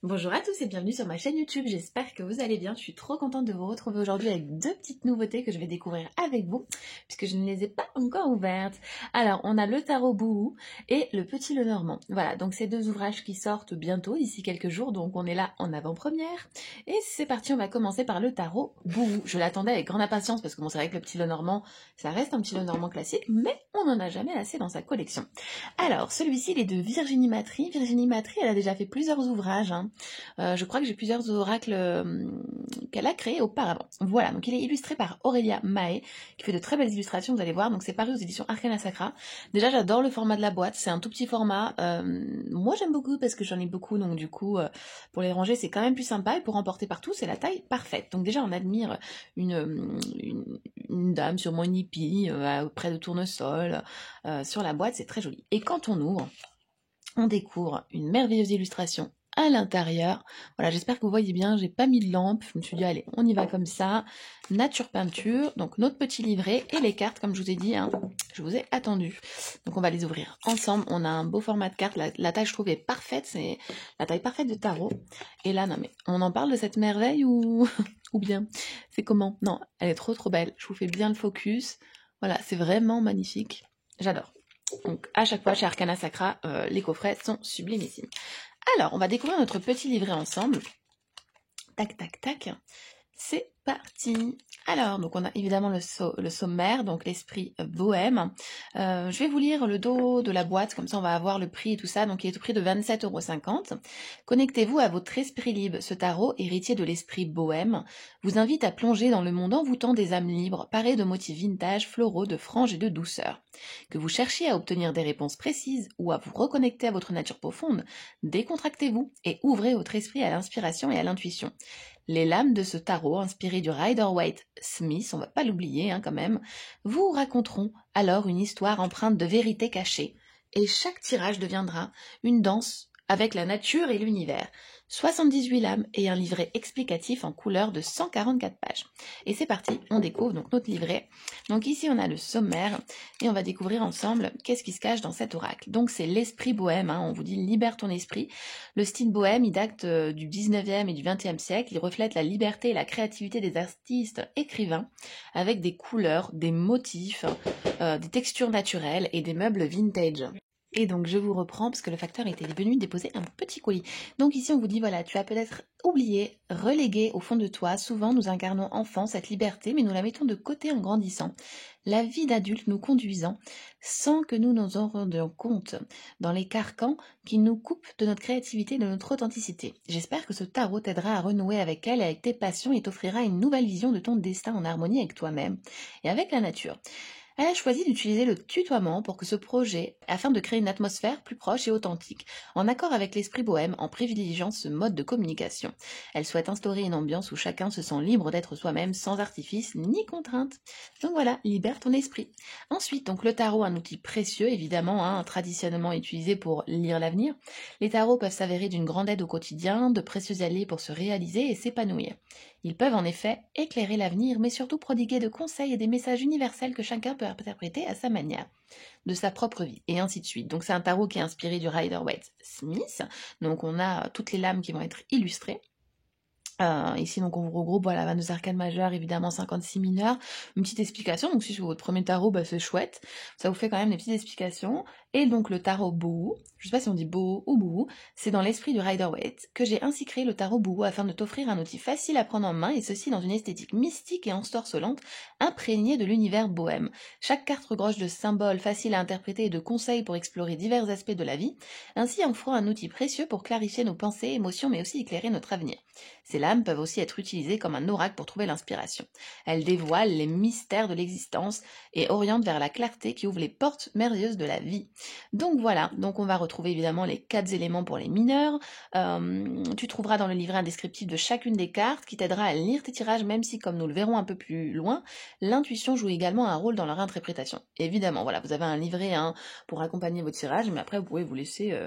Bonjour à tous et bienvenue sur ma chaîne YouTube, j'espère que vous allez bien, je suis trop contente de vous retrouver aujourd'hui avec deux petites nouveautés que je vais découvrir avec vous, puisque je ne les ai pas encore ouvertes. Alors, on a le tarot Bouhou et le Petit Lenormand. Voilà, donc ces deux ouvrages qui sortent bientôt, d'ici quelques jours, donc on est là en avant-première. Et c'est parti, on va commencer par le tarot Bouhou. Je l'attendais avec grande impatience, parce que bon, c'est vrai que le Petit Lenormand, ça reste un Petit Lenormand classique, mais on n'en a jamais assez dans sa collection. Alors, celui-ci, il est de Virginie Matry. Virginie Matry, elle a déjà fait plusieurs ouvrages, hein. Je crois que j'ai plusieurs oracles qu'elle a créés auparavant. Voilà, donc il est illustré par Aurélia Mahé, qui fait de très belles illustrations, vous allez voir. Donc c'est paru aux éditions Arcana Sacra. Déjà, j'adore le format de la boîte, c'est un tout petit format. Moi, j'aime beaucoup parce que j'en ai beaucoup, donc du coup, pour les ranger, c'est quand même plus sympa. Et pour emporter partout, c'est la taille parfaite. Donc déjà, on admire une dame, sûrement une hippie, près de tournesol, sur la boîte, c'est très joli. Et quand on ouvre, on découvre une merveilleuse illustration à l'intérieur. Voilà, j'espère que vous voyez bien, j'ai pas mis de lampe, je me suis dit allez, on y va comme ça. Nature peinture, donc notre petit livret et les cartes, comme je vous ai dit, hein, je vous ai attendu. Donc on va les ouvrir ensemble, on a un beau format de cartes, la taille je trouve est parfaite, c'est la taille parfaite de tarot. Et là, non mais, on en parle de cette merveille ou, ou bien, c'est comment? Non, elle est trop belle, je vous fais bien le focus. Voilà, c'est vraiment magnifique, j'adore. Donc à chaque fois chez Arcana Sacra, les coffrets sont sublimissimes. Alors, on va découvrir notre petit livret ensemble. Tac, tac, tac. C'est parti. Alors, donc on a évidemment le sommaire, donc l'esprit bohème. Je vais vous lire le dos de la boîte, comme ça on va avoir le prix et tout ça. Donc il est au prix de 27,50 €. Connectez-vous à votre esprit libre. Ce tarot, héritier de l'esprit bohème, vous invite à plonger dans le monde envoûtant des âmes libres, parées de motifs vintage, floraux, de franges et de douceur. Que vous cherchiez à obtenir des réponses précises ou à vous reconnecter à votre nature profonde, décontractez-vous et ouvrez votre esprit à l'inspiration et à l'intuition. Les lames de ce tarot, inspirées du Rider-Waite-Smith, on va pas l'oublier quand même, vous raconteront alors une histoire empreinte de vérité cachée, et chaque tirage deviendra une danse avec la nature et l'univers. 78 lames et un livret explicatif en couleur de 144 pages. Et c'est parti, on découvre donc notre livret. Donc ici on a le sommaire et on va découvrir ensemble qu'est-ce qui se cache dans cet oracle. Donc c'est l'esprit bohème, on vous dit libère ton esprit. Le style bohème, il date du 19e et du 20e siècle, il reflète la liberté et la créativité des artistes écrivains avec des couleurs, des motifs, des textures naturelles et des meubles vintage. Et donc je vous reprends parce que le facteur était venu déposer un petit colis. Donc ici on vous dit voilà, tu as peut-être oublié, relégué au fond de toi. Souvent nous incarnons enfant cette liberté, mais nous la mettons de côté en grandissant. La vie d'adulte nous conduisant sans que nous nous en rendions compte dans les carcans qui nous coupent de notre créativité et de notre authenticité. J'espère que ce tarot t'aidera à renouer avec elle et avec tes passions et t'offrira une nouvelle vision de ton destin en harmonie avec toi-même et avec la nature. Elle a choisi d'utiliser le tutoiement pour que ce projet, afin de créer une atmosphère plus proche et authentique, en accord avec l'esprit bohème, en privilégiant ce mode de communication. Elle souhaite instaurer une ambiance où chacun se sent libre d'être soi-même sans artifice ni contrainte. Donc voilà, libère ton esprit. Ensuite, donc le tarot, un outil précieux, évidemment, traditionnellement utilisé pour lire l'avenir. Les tarots peuvent s'avérer d'une grande aide au quotidien, de précieux alliés pour se réaliser et s'épanouir. Ils peuvent en effet éclairer l'avenir, mais surtout prodiguer de conseils et des messages universels que chacun peut interpréter à sa manière, de sa propre vie, et ainsi de suite. Donc c'est un tarot qui est inspiré du Rider-Waite-Smith. Donc on a toutes les lames qui vont être illustrées. Ici donc on vous regroupe, voilà, 22 arcanes majeures, évidemment 56 mineurs, une petite explication, donc si c'est votre premier tarot, c'est chouette, ça vous fait quand même des petites explications. Et donc le tarot Bouhou, je sais pas si on dit Bouhou ou Bouhou, c'est dans l'esprit du Rider-Waite que j'ai ainsi créé le tarot Bouhou afin de t'offrir un outil facile à prendre en main, et ceci dans une esthétique mystique et ensorcelante, imprégnée de l'univers bohème. Chaque carte regorge de symboles faciles à interpréter et de conseils pour explorer divers aspects de la vie, ainsi en offrant un outil précieux pour clarifier nos pensées, émotions, mais aussi éclairer notre avenir. Ces lames peuvent aussi être utilisées comme un oracle pour trouver l'inspiration. Elles dévoilent les mystères de l'existence et orientent vers la clarté qui ouvre les portes merveilleuses de la vie. Donc voilà, donc on va retrouver évidemment les 4 éléments pour les mineurs. Tu trouveras dans le livret un descriptif de chacune des cartes qui t'aidera à lire tes tirages, même si, comme nous le verrons un peu plus loin, l'intuition joue également un rôle dans leur interprétation. Évidemment, voilà, vous avez un livret pour accompagner vos tirages, mais après vous pouvez vous laisser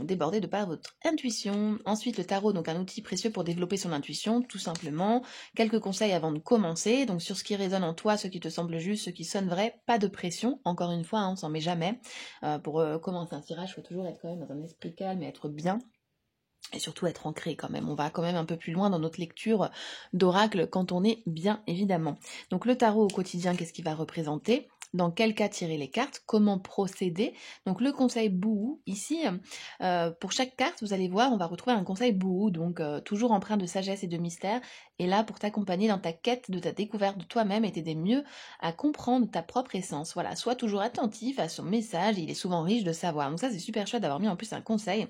déborder de par votre intuition. Ensuite, le tarot, donc un outil précieux pour développer son intuition, tout simplement. Quelques conseils avant de commencer, donc sur ce qui résonne en toi, ce qui te semble juste, ce qui sonne vrai, pas de pression, encore une fois, on s'en met jamais. Pour commencer un tirage, il faut toujours être quand même dans un esprit calme et être bien. et surtout être ancré quand même. On va quand même un peu plus loin dans notre lecture d'oracle quand on est bien évidemment. Donc le tarot au quotidien, qu'est-ce qu'il va représenter? Dans quel cas tirer les cartes? Comment procéder? Donc le conseil Bouhou, ici, pour chaque carte, vous allez voir, on va retrouver un conseil Bouhou, donc toujours empreint de sagesse et de mystère, et là pour t'accompagner dans ta quête de ta découverte de toi-même et t'aider mieux à comprendre ta propre essence. Voilà, sois toujours attentif à son message, il est souvent riche de savoir. Donc ça c'est super chouette d'avoir mis en plus un conseil.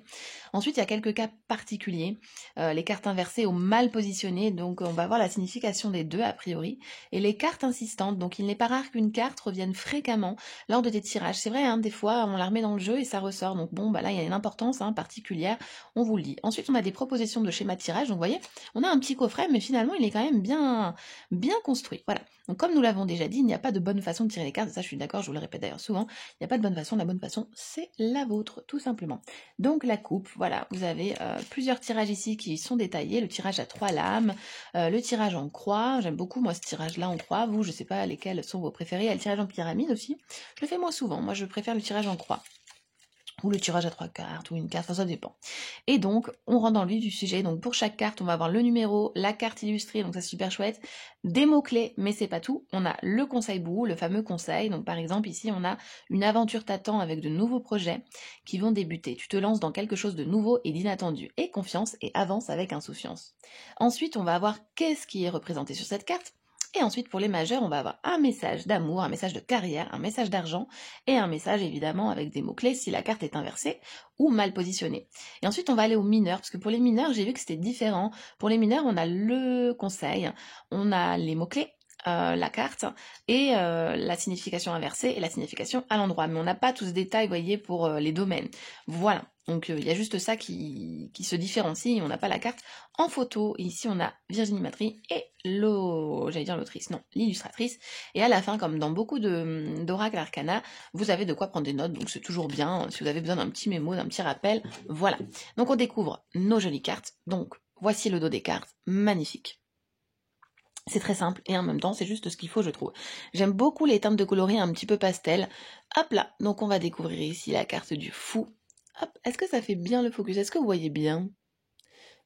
Ensuite, il y a quelques cas particuliers, les cartes inversées ou mal positionnées, donc on va voir la signification des deux a priori, et les cartes insistantes, donc il n'est pas rare qu'une carte revienne fréquemment lors de tes tirages. C'est vrai, hein, des fois on la remet dans le jeu et ça ressort, donc bon, bah là il y a une importance particulière, on vous le dit. Ensuite, on a des propositions de schéma de tirage, donc vous voyez, on a un petit coffret, mais finalement il est quand même bien construit. Voilà. Donc comme nous l'avons déjà dit, il n'y a pas de bonne façon de tirer les cartes, ça je suis d'accord, je vous le répète d'ailleurs souvent, il n'y a pas de bonne façon, la bonne façon c'est la vôtre, tout simplement. Donc la coupe, voilà, vous avez plusieurs tirages ici qui sont détaillés, le tirage à 3 lames, le tirage en croix, j'aime beaucoup moi ce tirage-là en croix, vous je sais pas lesquels sont vos préférés, il y a le tirage en pyramide aussi, je le fais moins souvent, moi je préfère le tirage en croix. Ou le tirage à 3 cartes, ou une carte, ça dépend. Et donc, on rentre dans le vif du sujet. Donc, pour chaque carte, on va avoir le numéro, la carte illustrée, donc ça c'est super chouette, des mots-clés, mais c'est pas tout. On a le conseil Bouhou, le fameux conseil. Donc, par exemple, ici, on a une aventure t'attend avec de nouveaux projets qui vont débuter. Tu te lances dans quelque chose de nouveau et d'inattendu. Et confiance et avance avec insouciance. Ensuite, on va avoir qu'est-ce qui est représenté sur cette carte. Et ensuite, pour les majeurs, on va avoir un message d'amour, un message de carrière, un message d'argent et un message évidemment avec des mots-clés si la carte est inversée ou mal positionnée. Et ensuite, on va aller aux mineurs, parce que pour les mineurs, j'ai vu que c'était différent. Pour les mineurs, on a le conseil, on a les mots-clés, la carte et la signification inversée et la signification à l'endroit. Mais on n'a pas tout ce détail, vous voyez, pour les domaines. Voilà. Donc il y a juste ça qui se différencie. On n'a pas la carte en photo. Et ici, on a Virginie Matry et l'autrice, non, l'illustratrice. Et à la fin, comme dans beaucoup d'oracles arcana, vous avez de quoi prendre des notes. Donc c'est toujours bien si vous avez besoin d'un petit mémo, d'un petit rappel. Voilà. Donc on découvre nos jolies cartes. Donc voici le dos des cartes. Magnifique. C'est très simple et en même temps c'est juste ce qu'il faut je trouve. J'aime beaucoup les teintes de coloris un petit peu pastel. Hop là, donc on va découvrir ici la carte du fou. Hop, est-ce que ça fait bien le focus? Est-ce que vous voyez bien?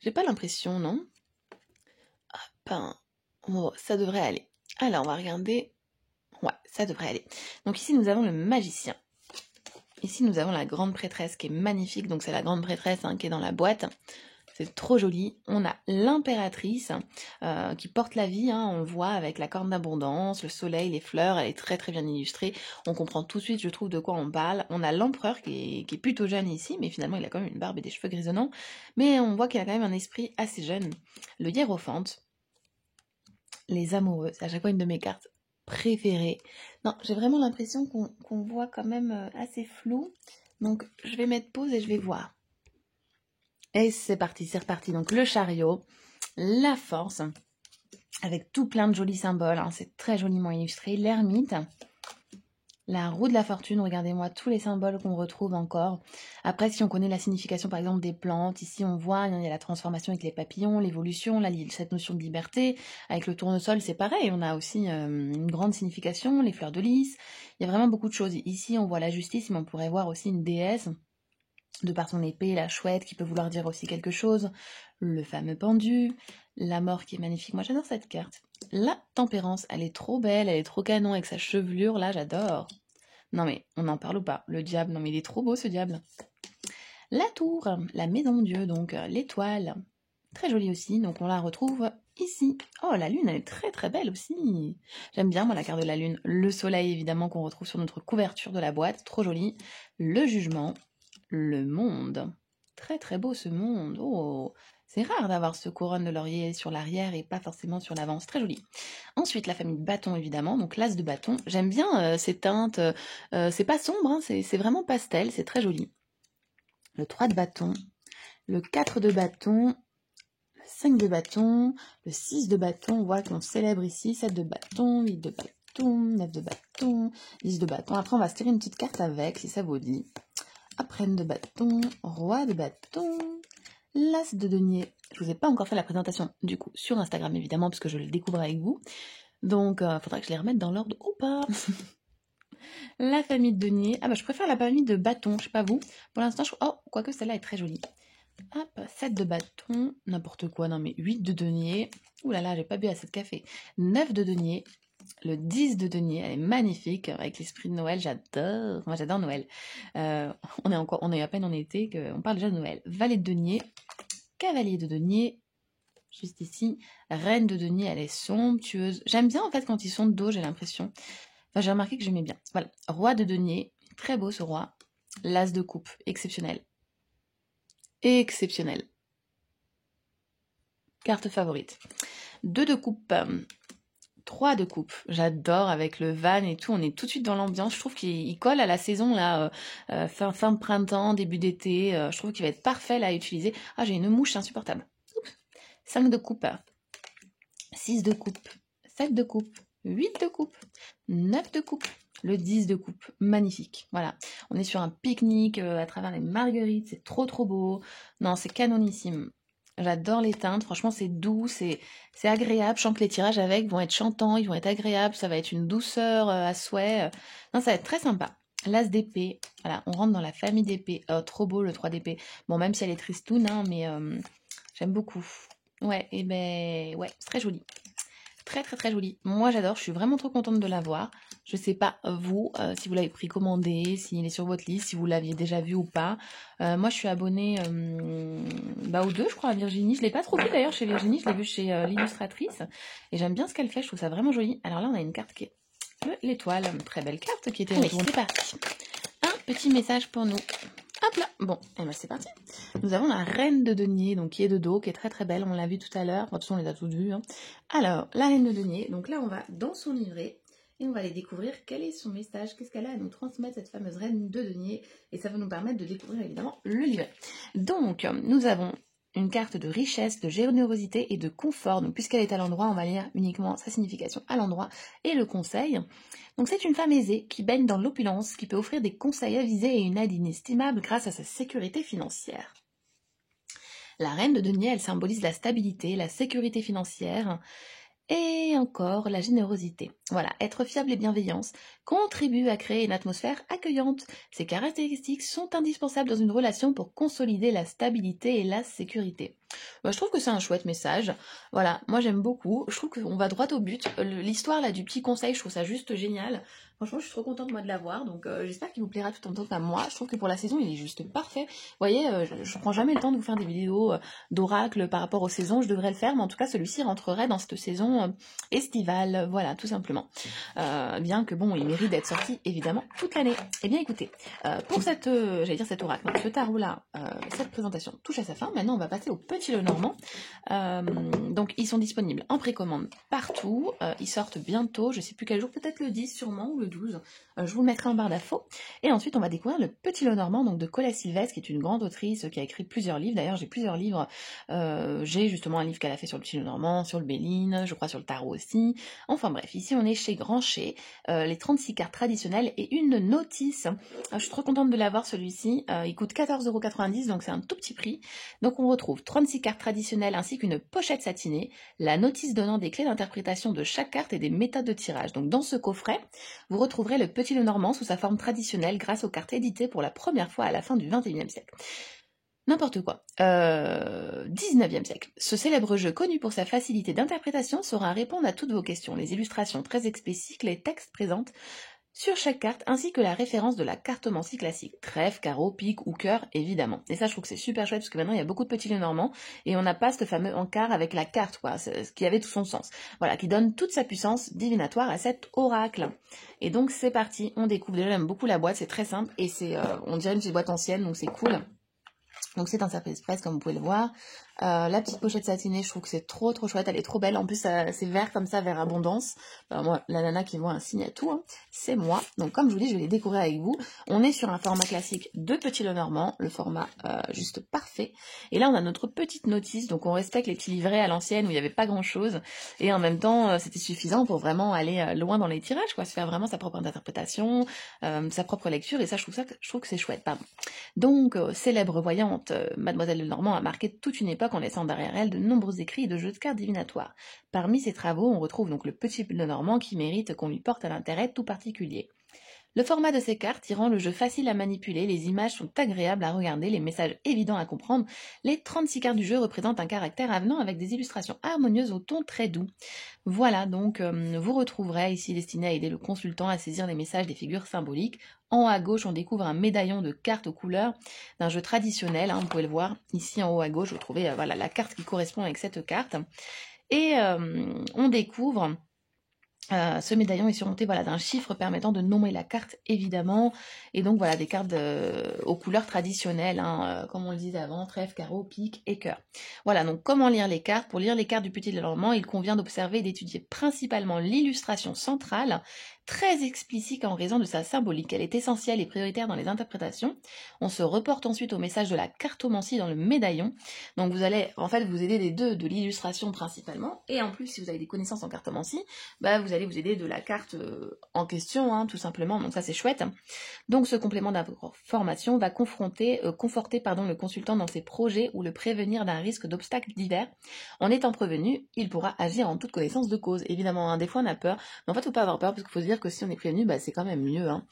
J'ai pas l'impression, non? Hop, oh, ça devrait aller. Alors on va regarder. Ouais, ça devrait aller. Donc ici nous avons le magicien. Ici nous avons la grande prêtresse qui est magnifique, donc c'est la grande prêtresse qui est dans la boîte. C'est trop joli. On a l'impératrice qui porte la vie, on voit avec la corne d'abondance, le soleil, les fleurs, elle est très très bien illustrée. On comprend tout de suite, je trouve, de quoi on parle. On a l'empereur qui est plutôt jeune ici, mais finalement il a quand même une barbe et des cheveux grisonnants. Mais on voit qu'il a quand même un esprit assez jeune. Le hiérophante, les amoureux, c'est à chaque fois une de mes cartes préférées. Non, j'ai vraiment l'impression qu'on voit quand même assez flou. Donc je vais mettre pause et je vais voir. Et c'est parti, c'est reparti. Donc le chariot, la force, avec tout plein de jolis symboles, c'est très joliment illustré. L'ermite, la roue de la fortune, regardez-moi tous les symboles qu'on retrouve encore. Après, si on connaît la signification par exemple des plantes, ici on voit, il y a la transformation avec les papillons, l'évolution, cette notion de liberté. Avec le tournesol, c'est pareil, on a aussi une grande signification, les fleurs de lys. Il y a vraiment beaucoup de choses. Ici, on voit la justice, mais on pourrait voir aussi une déesse. De par son épée, la chouette qui peut vouloir dire aussi quelque chose, le fameux pendu, la mort qui est magnifique, moi j'adore cette carte. La tempérance, elle est trop belle, elle est trop canon avec sa chevelure, là j'adore. Non mais, on en parle ou pas? Le diable, non mais il est trop beau ce diable. La tour, la maison de Dieu, donc l'étoile, très jolie aussi, donc on la retrouve ici. Oh, la lune, elle est très très belle aussi. J'aime bien moi la carte de la lune. Le soleil évidemment qu'on retrouve sur notre couverture de la boîte, trop joli. Le jugement. Le monde. Très très beau ce monde. Oh, c'est rare d'avoir ce couronne de laurier sur l'arrière et pas forcément sur l'avant. C'est très joli. Ensuite, la famille de bâtons évidemment. Donc l'as de bâton. J'aime bien ces teintes. C'est pas sombre, c'est vraiment pastel. C'est très joli. Le 3 de bâton. Le 4 de bâton. Le 5 de bâton. Le 6 de bâton. On voit qu'on célèbre ici. 7 de bâton. 8 de bâton. 9 de bâton. 10 de bâton. Après, on va se tirer une petite carte avec si ça vous dit. Reine de bâton, roi de bâton, l'as de denier. Je vous ai pas encore fait la présentation du coup sur Instagram évidemment parce que je le découvre avec vous. Donc faudra que je les remette dans l'ordre ou pas. La famille de denier. Ah bah je préfère la famille de bâton, je sais pas vous. Pour l'instant, quoique celle-là est très jolie. Hop, 7 de bâton, n'importe quoi, non mais 8 de denier. Ouh là là, j'ai pas bu assez de café. 9 de denier, le 10 de denier, elle est magnifique, avec l'esprit de Noël, j'adore. Moi j'adore Noël. On est à peine en été qu'on parle déjà de Noël. Valet de denier, cavalier de denier, juste ici. Reine de denier, elle est somptueuse. J'aime bien en fait quand ils sont de dos, j'ai l'impression. Enfin, j'ai remarqué que j'aimais bien. Voilà, roi de denier, très beau ce roi. L'as de coupe, exceptionnel. Exceptionnel. Carte favorite. 2 de coupe, 3 de coupe. J'adore avec le van et tout. On est tout de suite dans l'ambiance. Je trouve qu'il colle à la saison là, fin de printemps, début d'été. Je trouve qu'il va être parfait là à utiliser. Ah, j'ai une mouche insupportable. Oups. 5 de coupe, 6 de coupe, 7 de coupe, 8 de coupe, 9 de coupe, le 10 de coupe. Magnifique. Voilà. On est sur un pique-nique à travers les marguerites. C'est trop trop beau. Non, c'est canonissime. J'adore les teintes, franchement c'est doux, c'est agréable. Je sens que les tirages avec vont être chantants, ils vont être agréables, ça va être une douceur à souhait. Non, ça va être très sympa. L'as d'épée, voilà, on rentre dans la famille d'épée. Oh, trop beau le 3 d'épée. Bon, même si elle est tristoune, hein, mais j'aime beaucoup. Ouais, et ben ouais, c'est très joli. Très très très joli. Moi j'adore, je suis vraiment trop contente de l'avoir. Je sais pas vous, si vous l'avez précommandé, s'il est sur votre liste, si vous l'aviez déjà vu ou pas. Moi je suis abonnée aux deux, je crois, à Virginie. Je l'ai pas trop vu d'ailleurs chez Virginie, je l'ai vu chez l'illustratrice. Et j'aime bien ce qu'elle fait, je trouve ça vraiment joli. Alors là on a une carte qui est l'étoile, une très belle carte qui était retournée. C'est parti. Un petit message pour nous. Hop là, bon, et ben c'est parti. Nous avons la reine de denier, donc qui est de dos, qui est très très belle, on l'a vu tout à l'heure, de toute façon on les a toutes vues. Hein. Alors, la reine de denier, donc là on va dans son livret, et on va aller découvrir quel est son message, qu'est-ce qu'elle a à nous transmettre, cette fameuse reine de denier, et ça va nous permettre de découvrir évidemment le livret. Donc, nous avons une carte de richesse, de générosité et de confort. Donc, puisqu'elle est à l'endroit, on va lire uniquement sa signification à l'endroit et le conseil. Donc, c'est une femme aisée qui baigne dans l'opulence, qui peut offrir des conseils avisés et une aide inestimable grâce à sa sécurité financière. La reine de denier, elle symbolise la stabilité, la sécurité financière et encore la générosité. Voilà, être fiable et bienveillance contribue à créer une atmosphère accueillante. Ces caractéristiques sont indispensables dans une relation pour consolider la stabilité et la sécurité. Je trouve que c'est un chouette message. Voilà, moi j'aime beaucoup. Je trouve qu'on va droit au but. L'histoire là du petit conseil, je trouve ça juste génial. Franchement, je suis trop contente moi de l'avoir. Donc j'espère qu'il vous plaira tout autant qu'à moi. Je trouve que pour la saison, il est juste parfait. Vous voyez, je prends jamais le temps de vous faire des vidéos d'oracle par rapport aux saisons. Je devrais le faire, mais en tout cas, celui-ci rentrerait dans cette saison estivale. Voilà, tout simplement. Bien que bon, il mérite d'être sorti évidemment toute l'année. Eh bien écoutez, pour cet oracle, ce tarot-là, cette présentation touche à sa fin. Maintenant, on va passer au Petit Lenormand. Donc, ils sont disponibles en précommande partout. Ils sortent bientôt, je sais plus quel jour, peut-être le 10 sûrement, ou le 12. Je vous le mettrai en barre d'infos. Et ensuite, on va découvrir le Petit Lenormand, donc de Cola Sylvestre, qui est une grande autrice qui a écrit plusieurs livres. D'ailleurs, j'ai plusieurs livres. J'ai justement un livre qu'elle a fait sur le Petit Lenormand, sur le Béline, je crois sur le tarot aussi. Enfin bref, ici on est chez Grancher, les 36 cartes traditionnelles et une notice. Je suis trop contente de l'avoir celui-ci. Il coûte 14,90 €, donc c'est un tout petit prix. Donc on retrouve 36 cartes traditionnelles ainsi qu'une pochette satinée, la notice donnant des clés d'interprétation de chaque carte et des méthodes de tirage. Donc dans ce coffret, vous retrouverez le Petit Lenormand sous sa forme traditionnelle grâce aux cartes éditées pour la première fois à la fin du XXIe siècle. N'importe quoi. 19e siècle. Ce célèbre jeu, connu pour sa facilité d'interprétation, saura répondre à toutes vos questions. Les illustrations très explicites, les textes présentent sur chaque carte, ainsi que la référence de la cartomancie classique. Trèfle, carreau, pique ou cœur, évidemment. Et ça, je trouve que c'est super chouette, parce que maintenant, il y a beaucoup de petits Lenormand, et on n'a pas ce fameux encart avec la carte, quoi, ce qui avait tout son sens. Voilà, qui donne toute sa puissance divinatoire à cet oracle. Et donc, c'est parti, on découvre. Déjà, j'aime beaucoup la boîte, c'est très simple, et c'est, on dirait une petite boîte ancienne, donc c'est cool. Donc c'est un Surface Express comme vous pouvez le voir. La petite pochette satinée, je trouve que c'est trop trop chouette, elle est trop belle. En plus c'est vert comme ça, vert abondance. Moi, la nana qui voit un signe à tout, hein, c'est moi. Donc comme je vous dis, je vais les découvrir avec vous. On est sur un format classique de Petit Lenormand, le format juste parfait. Et là on a notre petite notice, donc on respecte les petits livrets à l'ancienne où il n'y avait pas grand chose. Et en même temps c'était suffisant pour vraiment aller loin dans les tirages, quoi, se faire vraiment sa propre interprétation, sa propre lecture. Et ça je trouve que c'est chouette, pardon. Donc célèbre voyante, Mademoiselle Lenormand a marqué toute une époque en laissant derrière elle de nombreux écrits et de jeux de cartes divinatoires. Parmi ses travaux, on retrouve donc le Petit Lenormand qui mérite qu'on lui porte un intérêt tout particulier. Le format de ces cartes y rend le jeu facile à manipuler, les images sont agréables à regarder, les messages évidents à comprendre. Les 36 cartes du jeu représentent un caractère avenant avec des illustrations harmonieuses au ton très doux. Voilà, donc vous retrouverez ici destiné à aider le consultant à saisir les messages des figures symboliques. En haut à gauche, on découvre un médaillon de cartes aux couleurs d'un jeu traditionnel, hein, vous pouvez le voir. Ici en haut à gauche, vous trouvez voilà, la carte qui correspond avec cette carte. Et on découvre... ce médaillon est surmonté voilà, d'un chiffre permettant de nommer la carte, évidemment. Et donc, voilà, des cartes aux couleurs traditionnelles, hein, comme on le disait avant, trèfle, carreau, pique et cœur. Voilà, donc comment lire les cartes? Pour lire les cartes du Petit Lenormand, il convient d'observer et d'étudier principalement l'illustration centrale, très explicite en raison de sa symbolique. Elle est essentielle et prioritaire dans les interprétations. On se reporte ensuite au message de la cartomancie dans le médaillon. Donc, vous allez en fait vous aider des deux, de l'illustration principalement. Et en plus, si vous avez des connaissances en cartomancie, bah, vous allez vous aider de la carte en question, hein, tout simplement, donc ça c'est chouette. Donc ce complément d'information va conforter le consultant dans ses projets ou le prévenir d'un risque d'obstacles divers. En étant prévenu, il pourra agir en toute connaissance de cause. Évidemment, hein, des fois on a peur, mais en fait il ne faut pas avoir peur, parce qu'il faut se dire que si on est prévenu, bah, c'est quand même mieux. Hein.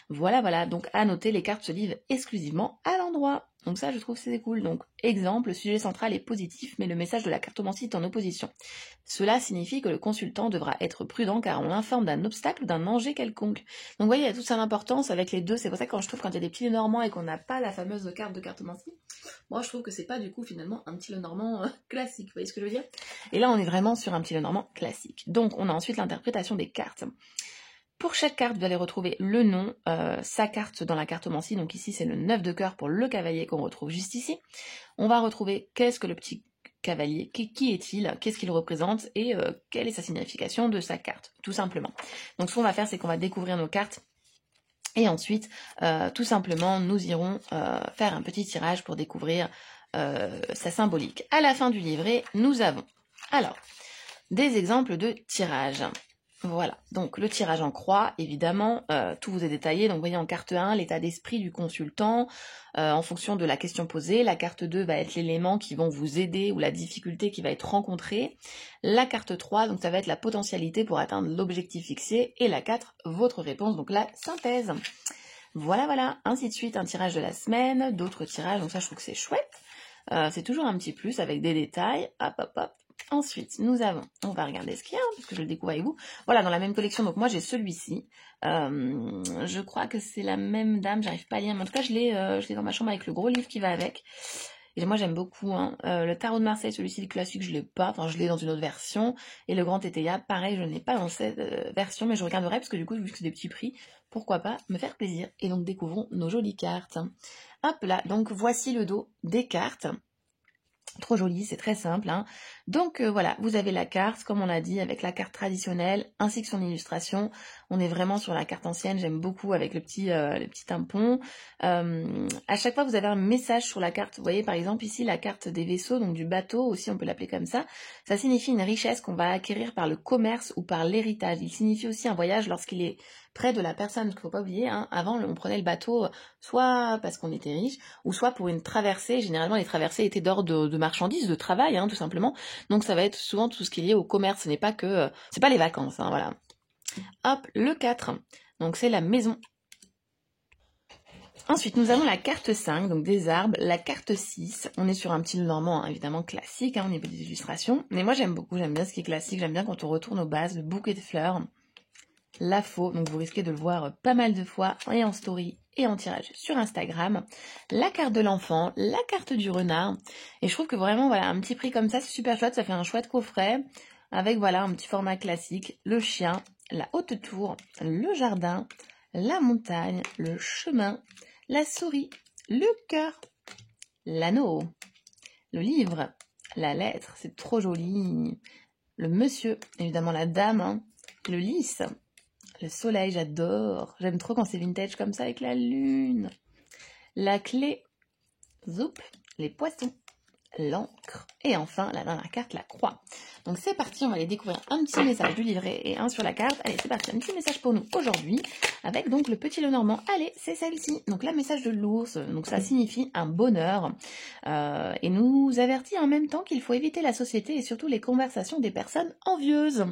Voilà, donc à noter, les cartes se livrent exclusivement à l'endroit. Donc ça, je trouve c'est cool. Donc, exemple, le sujet central est positif, mais le message de la cartomancie est en opposition. Cela signifie que le consultant devra être prudent car on l'informe d'un obstacle ou d'un danger quelconque. Donc, vous voyez, il y a toute son importance avec les deux. C'est pour ça que quand je trouve, quand il y a des petits Lenormands et qu'on n'a pas la fameuse carte de cartomancie, moi, je trouve que c'est pas du coup, finalement, un petit Lenormand classique. Vous voyez ce que je veux dire? Et là, on est vraiment sur un petit Lenormand classique. Donc, on a ensuite l'interprétation des cartes. Pour chaque carte, vous allez retrouver le nom, sa carte dans la cartomancie. Donc ici, c'est le 9 de cœur pour le cavalier qu'on retrouve juste ici. On va retrouver qu'est-ce que le petit cavalier, qui est-il, qu'est-ce qu'il représente et quelle est sa signification de sa carte, tout simplement. Donc ce qu'on va faire, c'est qu'on va découvrir nos cartes. Et ensuite, tout simplement, nous irons faire un petit tirage pour découvrir sa symbolique. À la fin du livret, nous avons alors des exemples de tirage. Voilà, donc le tirage en croix, évidemment, tout vous est détaillé. Donc vous voyez en carte 1, l'état d'esprit du consultant, en fonction de la question posée. La carte 2 va être l'élément qui vont vous aider ou la difficulté qui va être rencontrée. La carte 3, donc ça va être la potentialité pour atteindre l'objectif fixé. Et la 4, votre réponse, donc la synthèse. Voilà, ainsi de suite, un tirage de la semaine, d'autres tirages, donc ça je trouve que c'est chouette. C'est toujours un petit plus avec des détails, hop. Ensuite, nous avons, on va regarder ce qu'il y a, parce que je le découvre avec vous. Voilà, dans la même collection, donc moi j'ai celui-ci. Je crois que c'est la même dame, j'arrive pas à lire, mais en tout cas je l'ai dans ma chambre avec le gros livre qui va avec. Et moi j'aime beaucoup, hein. Le tarot de Marseille, celui-ci le classique, je l'ai pas, enfin je l'ai dans une autre version. Et le grand Tétéia, pareil, je n'ai pas dans cette version, mais je regarderai, parce que du coup, vu que c'est des petits prix, pourquoi pas me faire plaisir. Et donc découvrons nos jolies cartes. Hop là, donc voici le dos des cartes. Trop joli, c'est très simple. Hein. Donc voilà, vous avez la carte, comme on l'a dit, avec la carte traditionnelle, ainsi que son illustration. On est vraiment sur la carte ancienne, j'aime beaucoup avec le petit tampon. À chaque fois, vous avez un message sur la carte. Vous voyez par exemple ici la carte des vaisseaux, donc du bateau, aussi on peut l'appeler comme ça. Ça signifie une richesse qu'on va acquérir par le commerce ou par l'héritage. Il signifie aussi un voyage lorsqu'il est près de la personne, parce qu'il ne faut pas oublier, hein, avant on prenait le bateau soit parce qu'on était riche, ou soit pour une traversée. Généralement les traversées étaient d'ordre de marchandises, de travail, hein, tout simplement. Donc ça va être souvent tout ce qui est lié au commerce, ce n'est pas que, c'est pas les vacances, hein, voilà. Hop, le 4, donc c'est la maison. Ensuite, nous avons la carte 5, donc des arbres, la carte 6, on est sur un petit Lenormand, hein, évidemment classique, hein, au niveau des illustrations, mais moi j'aime beaucoup, j'aime bien ce qui est classique, j'aime bien quand on retourne aux bases, le bouquet de fleurs, la faux, donc vous risquez de le voir pas mal de fois, et en story, et en tirage sur Instagram, la carte de l'enfant, la carte du renard, et je trouve que vraiment, voilà, un petit prix comme ça, c'est super chouette, ça fait un chouette coffret, avec, voilà, un petit format classique, le chien, la haute tour, le jardin, la montagne, le chemin, la souris, le cœur, l'anneau, le livre, la lettre, c'est trop joli, le monsieur, évidemment la dame, hein, le lys, le soleil, j'adore, j'aime trop quand c'est vintage comme ça avec la lune, la clé, zoup, les poissons, l'encre, et enfin la dernière carte, la croix. Donc c'est parti, on va aller découvrir un petit message du livret et un sur la carte. Allez, c'est parti, un petit message pour nous aujourd'hui, avec donc le petit Lenormand. Allez, c'est celle-ci, donc la message de l'ours, donc ça signifie un bonheur, et nous avertit en même temps qu'il faut éviter la société et surtout les conversations des personnes envieuses.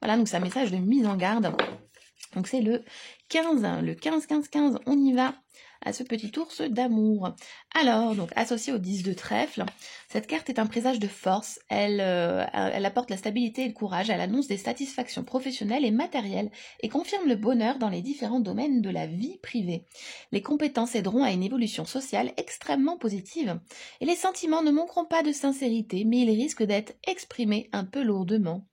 Voilà, donc c'est un message de mise en garde. Donc c'est le 15, le 15-15-15, on y va à ce petit ours d'amour. Alors, donc associé au 10 de trèfle, cette carte est un présage de force, elle apporte la stabilité et le courage, elle annonce des satisfactions professionnelles et matérielles et confirme le bonheur dans les différents domaines de la vie privée. Les compétences aideront à une évolution sociale extrêmement positive et les sentiments ne manqueront pas de sincérité, mais ils risquent d'être exprimés un peu lourdement.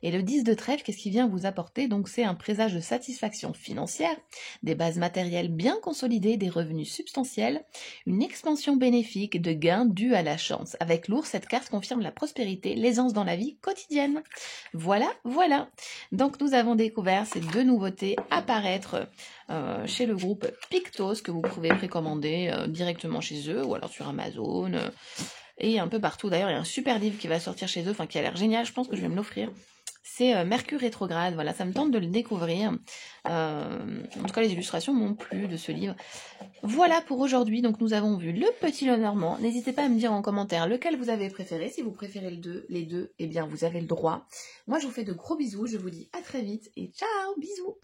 Et le 10 de trèfle, qu'est-ce qu'il vient vous apporter? Donc c'est un présage de satisfaction financière, des bases matérielles bien consolidées, des revenus substantiels, une expansion bénéfique de gains dus à la chance. Avec l'ours, cette carte confirme la prospérité, l'aisance dans la vie quotidienne. Voilà, voilà. Donc nous avons découvert ces deux nouveautés apparaître chez le groupe Pictos, que vous pouvez précommander directement chez eux ou alors sur Amazon. Et un peu partout. D'ailleurs, il y a un super livre qui va sortir chez eux, enfin qui a l'air génial, je pense que je vais me l'offrir. C'est Mercure rétrograde, voilà, ça me tente de le découvrir. En tout cas, les illustrations m'ont plu de ce livre. Voilà pour aujourd'hui, donc nous avons vu le Petit Lenormand. N'hésitez pas à me dire en commentaire lequel vous avez préféré. Si vous préférez les deux, eh bien vous avez le droit. Moi, je vous fais de gros bisous, je vous dis à très vite et ciao, bisous.